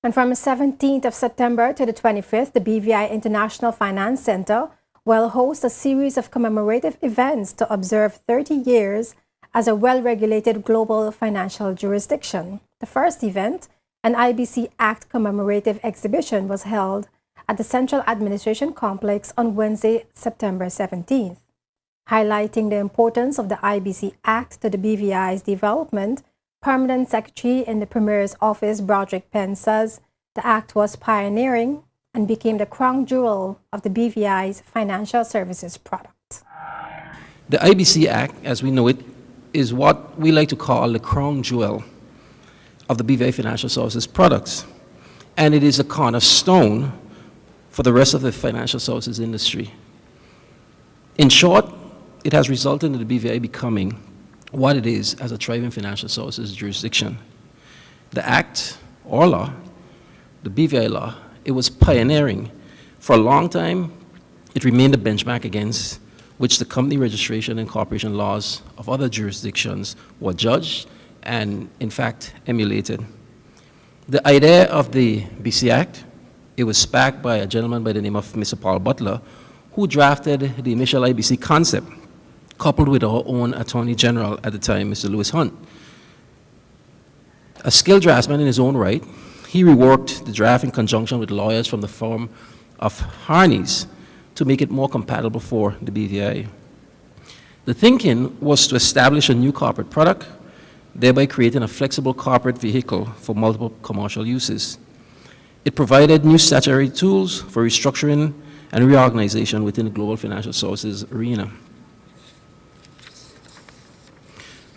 And from the 17th of September to the 25th, the BVI International Finance Center will host a series of commemorative events to observe 30 years as a well-regulated global financial jurisdiction. The first event, an IBC Act commemorative exhibition, was held at the Central Administration Complex on Wednesday, September 17th. Highlighting the importance of the IBC Act to the BVI's development, Permanent Secretary in the Premier's Office, Broderick Penn, says the Act was pioneering and became the crown jewel of the BVI's financial services product. The IBC Act, as we know it, is what we like to call the crown jewel of the BVI financial services products. And it is a cornerstone for the rest of the financial services industry. In short, it has resulted in the BVI becoming what it is as a thriving financial services jurisdiction. The Act, or law, the BVI law, it was pioneering. For a long time, it remained a benchmark against which the company registration and corporation laws of other jurisdictions were judged and, in fact, emulated. The idea of the BC Act, it was sparked by a gentleman by the name of Mr. Paul Butler, who drafted the initial IBC concept, coupled with our own Attorney General at the time, Mr. Lewis Hunt. A skilled draftsman in his own right, he reworked the draft in conjunction with lawyers from the firm of Harney's to make it more compatible for the BVI. The thinking was to establish a new corporate product, thereby creating a flexible corporate vehicle for multiple commercial uses. It provided new statutory tools for restructuring and reorganization within the global financial services arena.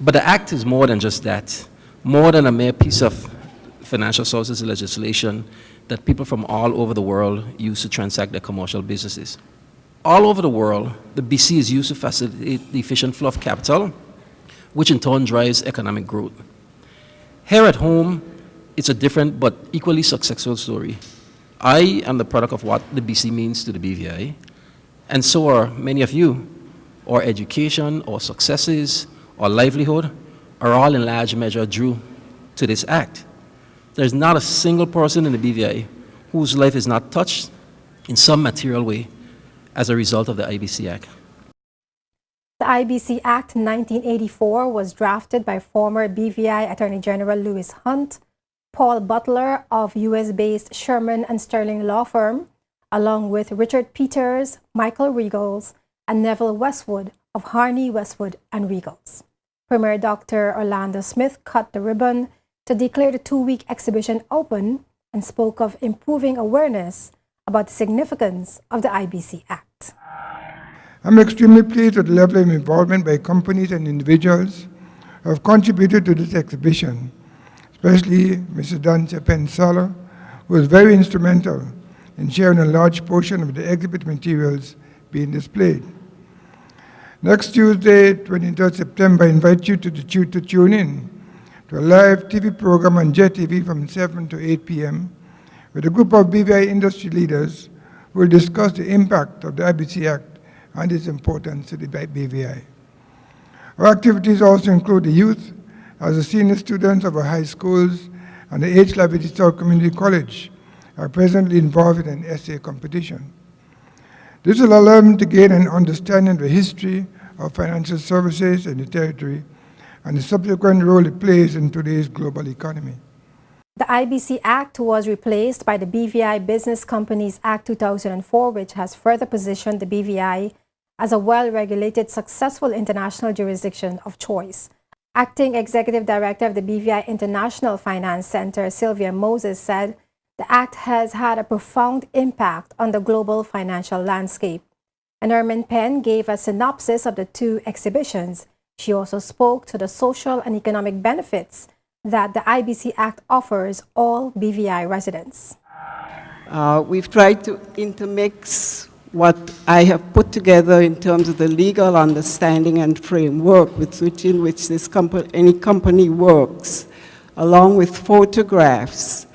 But the Act is more than just that, more than a mere piece of financial services legislation that people from all over the world use to transact their commercial businesses. All over the world, the BC is used to facilitate the efficient flow of capital, which in turn drives economic growth. Here at home, it's a different but equally successful story. I am the product of what the BC means to the BVI, and so are many of you. Our education, our successes, our livelihood are all in large measure due to this Act. There's not a single person in the BVI whose life is not touched in some material way as a result of the IBC Act. The IBC Act 1984 was drafted by former BVI Attorney General Lewis Hunt, Paul Butler of US-based Sherman and Sterling law firm, along with Richard Peters, Michael Regals, and Neville Westwood of Harney, Westwood, and Regals. Premier Dr. Orlando Smith cut the ribbon to declare the two-week exhibition open and spoke of improving awareness about the significance of the IBC Act. I'm extremely pleased with the level of involvement by companies and individuals who have contributed to this exhibition, especially Mrs. Dancia Pensala, who was very instrumental in sharing a large portion of the exhibit materials being displayed. Next Tuesday, 23rd September, I invite you to tune in to a live TV program on Jet TV from 7 to 8 p.m. with a group of BVI industry leaders who will discuss the impact of the IBC Act and its importance to the BVI. Our activities also include the youth, as the senior students of our high schools and the H. Lavity South Community College are presently involved in an essay competition. This will allow them to gain an understanding of the history of financial services in the territory and the subsequent role it plays in today's global economy. The IBC Act was replaced by the BVI Business Companies Act 2004, which has further positioned the BVI as a well-regulated, successful international jurisdiction of choice. Acting Executive Director of the BVI International Finance Center, Sylvia Moses, said the Act has had a profound impact on the global financial landscape. And Ermin Penn gave a synopsis of the two exhibitions. She also spoke to the social and economic benefits that the IBC Act offers all BVI residents. We've tried to intermix what I have put together in terms of the legal understanding and framework within which any company works, along with photographs,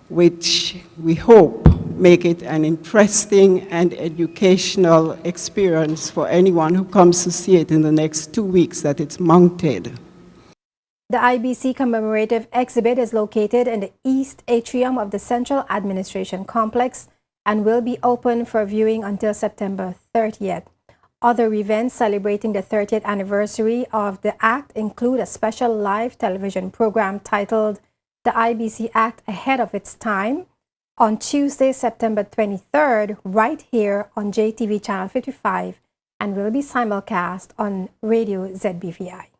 which we hope make it an interesting and educational experience for anyone who comes to see it in the next 2 weeks that it's mounted. The IBC commemorative exhibit is located in the East Atrium of the Central Administration Complex and will be open for viewing until September 30th. Other events celebrating the 30th anniversary of the Act include a special live television program titled The IBC Act Ahead of Its Time on Tuesday, September 23rd, right here on JTV Channel 55, and will be simulcast on Radio ZBVI.